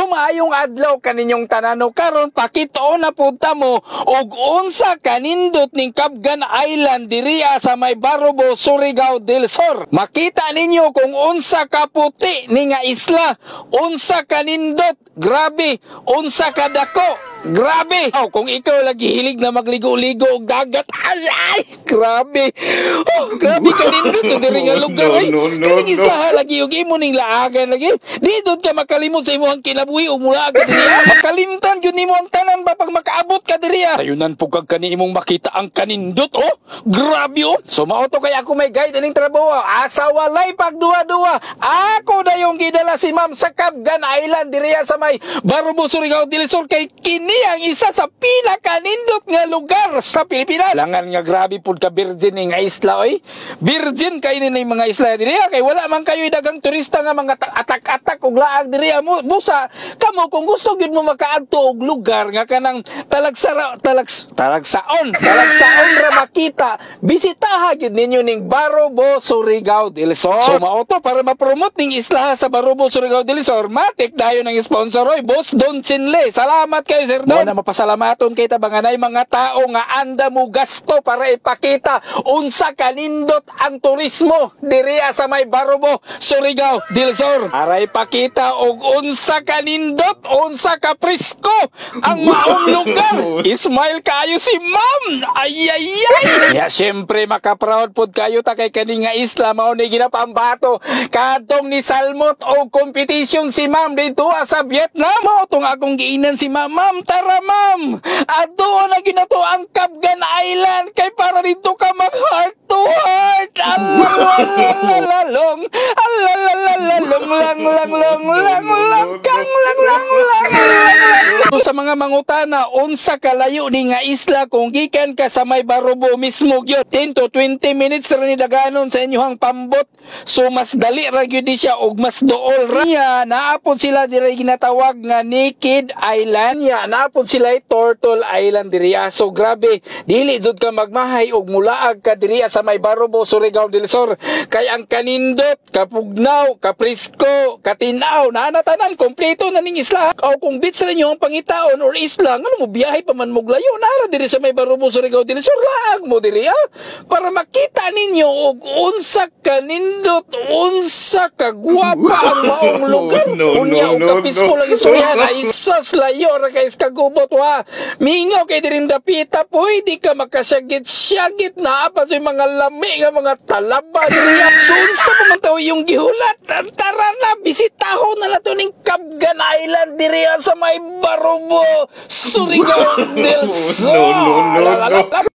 Sumayong adlaw kaninyong tanano karon pakitoo na punta mo og unsa kanindot ning Cabgan Island diriya sa may Barobo, Surigao del Sur. Makita ninyo kung unsa kaputi ni nga isla, unsa kanindot, grabe, unsa kadako. Grabe! Oh, kung ikaw lagi hilig na magligo-ligo og dagat, ay, grabe! Oh, grabe ka nindot to diri nga lugar ay. Kaning isla lagi og imo ning laagan lagi. Dito ka makalimot sa imong kinabuhi og mula ka diri. Makalimtan gyud nimo ang tanan ba pag makaabot ka diri. Sayunan pug kag kani imong makita ang kanindot oh. Grabe oh. So mao to kay ako may guide aning trabaho. Asa walay pagduwa-duwa. Ako na yung gidala si Ma'am sa Cabgan Island diri sa may Barobo, Surigao del Sur kay kini ang isa sa pinakanindot nga lugar sa Pilipinas. Langan nga grabe pud ka virgin nga isla oy. Virgin kay ni mga isla diri kay wala man kayo dagang turista nga mga atak-atak og laag diri mo. Busa kamo kung gusto gyud mo makaadto og lugar nga kanang talagsaon ra makita, bisitaha gyud ninyo ning Barobo, Surigao del Sur. So mao to para ma-promote ning isla sa Barobo, Surigao del Sur. Matik dayon ang sponsor oy, Boss Don Chinle. Salamat kayo sir. Mo na mapasalamaton kay tabanganay mga tao nga anda mo gasto para ipakita unsa kanindot ang turismo diriya sa may Barobo, Surigao del Sur. Para ipakita og unsa kanindot, unsa ka presko ang maong lugar. Ismail kayo si Ma'am. Ay. Ya syempre makaproud pod kayo ta kay kani nga isla mao ni ginapambato kadtong ni salmot og competition si Ma'am dito sa Vietnam. Mao tong akong giinan si Ma'am. Tara Ma'am, ato na ginato ang Cabgan Island kay para dito ka mag heart to heart. Alalalong, sa mga mangutana, unsa kalayo ni nga isla kung gikan ka sa may Barobo mismo gyud. 10 to 20 minutes ra ni daganon sa inyong pambot. So mas dali ra gyud siya og mas dool ra. Naapod sila diri ginatawag nga Naked Island. Naapod sila Turtle Island diri. So grabe, dili jud ka magmahay og mulaag ka diri sa may Barobo, Surigao del Sur. Kay ang kanindot, kapugnaw, kaprisko, katinaw, nanatanan kompleto na ning isla. O kung beach ra nyo ang pangitaon or isla, ngano mo biyahe pa man moglayo nara diri sa may Barobo, Surigao del Sur, laag mo diri para makita ninyo og unsa kanindot, unsa kagwapa ang maong lugar. Unya og kapisko lang istorya na isos layo ra kay kagubot wa. Mingaw kay diring dapita pwede ka makasyagit-syagit na apa sa mga lami nga mga talaba diri. So unsa pa man taw yung gihulat. Tara na bisitahon na nato ning Cabgan Island diri sa may Barobo, Surigao del Sur.